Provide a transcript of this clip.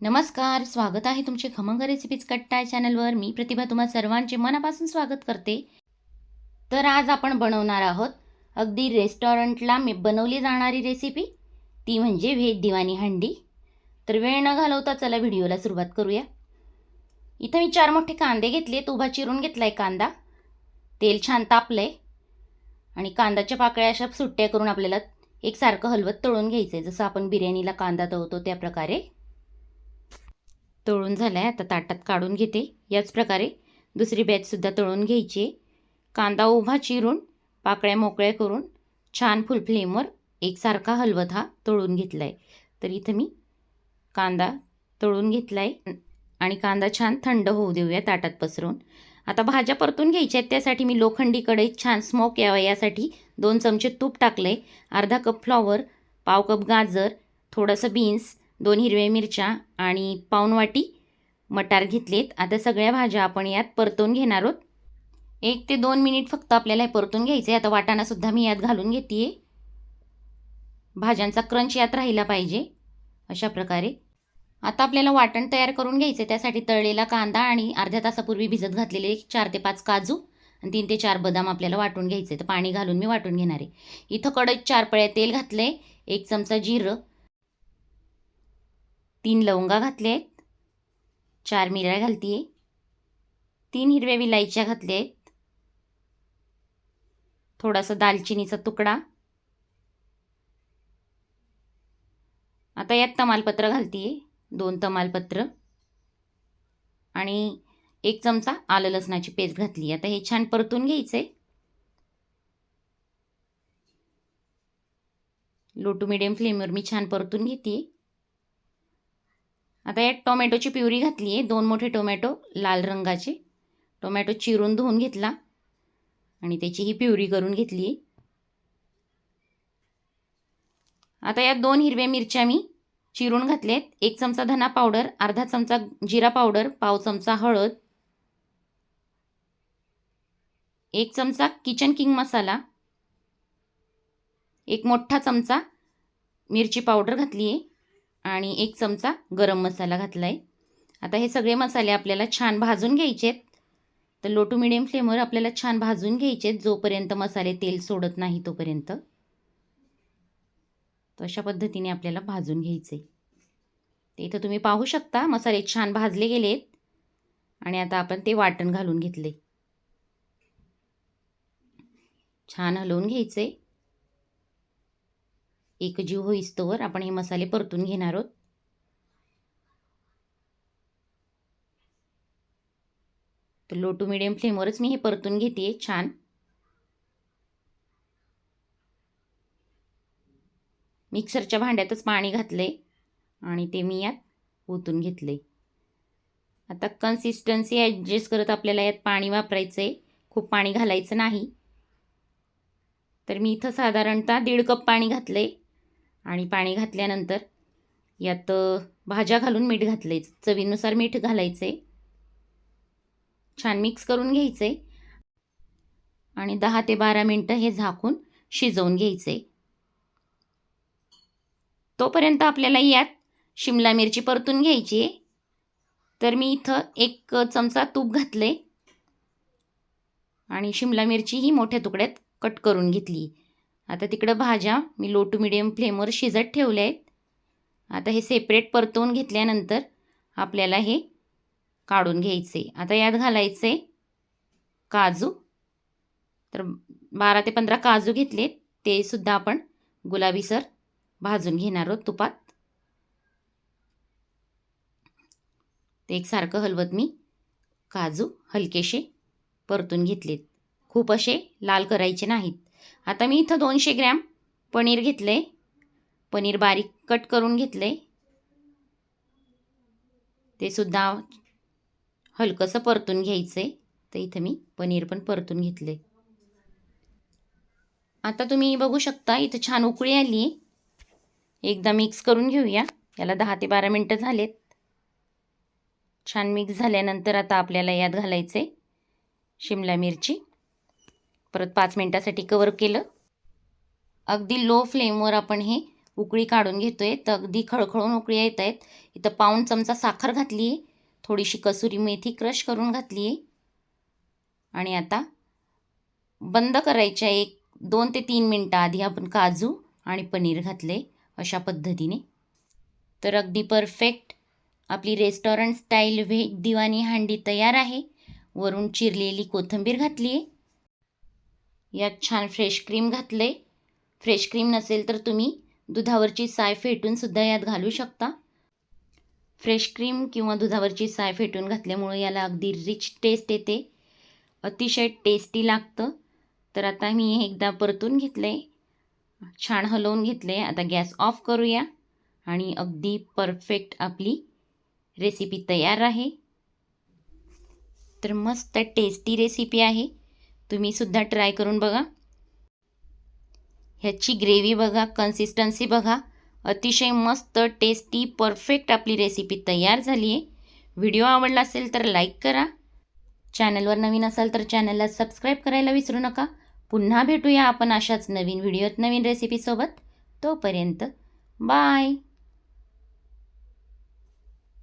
नमस्कार, स्वागत आहे तुमचे खमंग रेसिपीज कट्टा चॅनलवर. मी प्रतिभा तुम्हा सर्वांचे मनापासून स्वागत करते. तर आज आपण बनवणार आहोत अगदी रेस्टॉरंटला बनवली जाणारी रेसिपी, ती म्हणजे व्हेज दिवाणी हंडी. तर वेळ न घालवता चला व्हिडिओला सुरुवात करूया. इथं मी 4 मोठे कांदे घेतलेत, उभा चिरून घेतलाय कांदा. तेल छान तापलंय आणि कांद्याच्या पाकळ्या अशा सुट्ट्या करून आपल्याला एकसारखं हलवत तळून घ्यायचंय, जसं आपण बिर्याणीला कांदा तळतो त्या प्रकारे. तळून झालाय, आता ताटात काढून घेते. याच प्रकारे दुसरी बॅचसुद्धा तळून घ्यायची. कांदा उभा चिरून पाकळ्या मोकळ्या करून छान फुल फ्लेमवर एकसारखा हलवत हा तळून घेतलाय. तर इथं मी कांदा तळून घेतलाय आणि कांदा छान थंड होऊ देऊया ताटात पसरून. आता भाज्या परतून घ्यायच्या आहेत. त्यासाठी मी लोखंडी कढईत छान स्मोक यावा यासाठी 2 चमचे तूप टाकले, अर्धा कप फ्लॉवर, पाव कप गाजर, थोडंसं बीन्स, 2 हिरव्या मिरच्या आणि पाऊण वाटी मटार घेतलेत. आता सगळ्या भाज्या आपण यात परतून घेणार आहोत. 1 ते 2 मिनिट फक्त आपल्याला हे परतून घ्यायचं आहे. आता वाटाणासुद्धा मी यात घालून घेते. भाज्यांचा क्रंच यात राहिला पाहिजे अशा प्रकारे. आता आपल्याला वाटण तयार करून घ्यायचं आहे. त्यासाठी तळलेला कांदा आणि अर्ध्या तासापूर्वी भिजत घातलेले 4 ते 5 काजू आणि 3 ते 4 बदाम आपल्याला वाटून घ्यायचे. तर पाणी घालून मी वाटून घेणार आहे. इथं कढईत 4 पळ्या तेल घातले, 1 चमचा जिरं, 3 लवंगा घातले आहेत, 4 मिऱ्या घालते, 3 हिरव्या विलायच्या घातल्या आहेत, थोडासा दालचिनीचा तुकडा. आता यात तमालपत्र घालते, 2 तमालपत्र आणि 1 चमचा आलं लसणाची पेस्ट घातली. आता हे छान परतून घ्यायचे. लो टू मिडियम फ्लेमवर मी छान परतून घेते. आता यात टोमॅटोची प्युरी घातली आहे, 2 मोठे टोमॅटो लाल रंगाचे. टोमॅटो चिरून धुवून घेतला आणि त्याची ही प्युरी करून घेतली. आता यात 2 हिरव्या मिरच्या मी चिरून घातलेत, 1 चमचा धना पावडर, अर्धा चमचा जिरा पावडर, पाव चमचा हळद, 1 चमचा किचन किंग मसाला, 1 मोठा चमचा मिरची पावडर घातली आहे आणि 1 चमचा गरम मसाला घातला आहे. आता हे सगळे मसाले आपल्याला छान भाजून घ्यायचे आहेत. तर लो टू मिडियम फ्लेमवर आपल्याला छान भाजून घ्यायचे आहेत, जोपर्यंत मसाले तेल सोडत नाही तोपर्यंत. तर अशा पद्धतीने आपल्याला भाजून घ्यायचे. ते इथं तुम्ही पाहू शकता मसाले छान भाजले गेलेत आणि आता आपण ते वाटण घालून घेतले. छान हलवून घ्यायचे. एकजीव होईस्तोवर आपण हे मसाले परतून घेणार आहोत. तर लो टू मिडियम फ्लेमवरच मी हे परतून घेते छान. मिक्सरच्या भांड्यातच पाणी घातले आणि ते मी यात ओतून घेतले. आता कन्सिस्टन्सी ॲडजस्ट करत आपल्याला यात पाणी वापरायचं आहे, खूप पाणी घालायचं नाही. तर मी इथं साधारणतः 1.5 कप पाणी घातले आणि पाणी घातल्यानंतर यात भाज्या घालून मीठ घातले, चवीनुसार मीठ घालायचे. छान मिक्स करून घ्यायचे आणि 10 ते 12 मिनटं हे झाकून शिजवून घ्यायचे. तोपर्यंत आपल्याला यात शिमला मिरची परतून घ्यायची आहे. तर मी इथं 1 चमचा तूप घातले आणि शिमला मिरची ही मोठ्या तुकड्यात कट करून घेतली. आता तिकडं भाज्या मी लो टू मिडियम फ्लेमवर शिजत ठेवल्या आहेत. आता हे सेपरेट परतवून घेतल्यानंतर आपल्याला हे काढून घ्यायचे. आता यात घालायचे काजू. तर 12 ते 15 काजू घेतले, ते सुद्धा आपण गुलाबीसर भाजून घेणार आहोत तुपात. ते एकसारखं हलवत मी काजू हलकेसे परतून घेतलेत, खूप असे लाल करायचे नाहीत. आता मी इथं 200 ग्रॅम पनीर घेतले, पनीर बारीक कट करून घेतले, ते सुद्धा हलकंसं परतून घ्यायचे. तर इथं मी पनीर पण परतून घेतले. आता तुम्ही बघू शकता इथं छान उकळी आली. एकदा मिक्स करून घेऊया. याला 10 ते 12 मिनटं झालेत. छान मिक्स झाल्यानंतर आता आपल्याला यात घालायचे शिमला मिरची. परत 5 मिनटासाठी कवर केलं. अगदी लो फ्लेमवर आपण हे उकळी काढून घेतोय तर अगदी खळखळून उकळी येत आहेत. इथं पाऊण चमचा साखर घातली आहे, थोडीशी कसुरी मेथी क्रश करून घातली आहे आणि आता बंद करायच्या 2 ते 3 मिनटं आधी आपण काजू आणि पनीर घातले अशा पद्धतीने. तर अगदी परफेक्ट आपली रेस्टॉरंट स्टाईल व्हेज दिवाणी हांडी तयार आहे. वरून चिरलेली कोथिंबीर घातली आहे. यात छान फ्रेश क्रीम घातले. फ्रेश क्रीम नसेल तर तुम्ही दुधावरची साय फेटून सुद्धा यात घालू शकता. फ्रेश क्रीम किंवा दुधावरची साय फेटून घातल्यामुळे याला अगदी रिच टेस्ट येते, अतिशय टेस्टी लागतं. तर आता मी हे एकदा परतून घेतले, छान हलवून घेतले. आता गॅस ऑफ करूया आणि अगदी परफेक्ट आपली रेसिपी तयार आहे. तर मस्त टेस्टी रेसिपी आहे, तुम्ही सुद्धा ट्राय करून बघा. ह्याची ग्रेव्ही बघा, कन्सिस्टन्सी बघा, अतिशय मस्त टेस्टी परफेक्ट आपली रेसिपी तयार झाली आहे. व्हिडिओ आवडला असेल तर लाईक करा. चॅनलवर नवीन असाल तर चॅनलला सबस्क्राईब करायला विसरू नका. पुन्हा भेटूया आपण अशाच नवीन व्हिडिओत नवीन रेसिपीसोबत. तोपर्यंत बाय.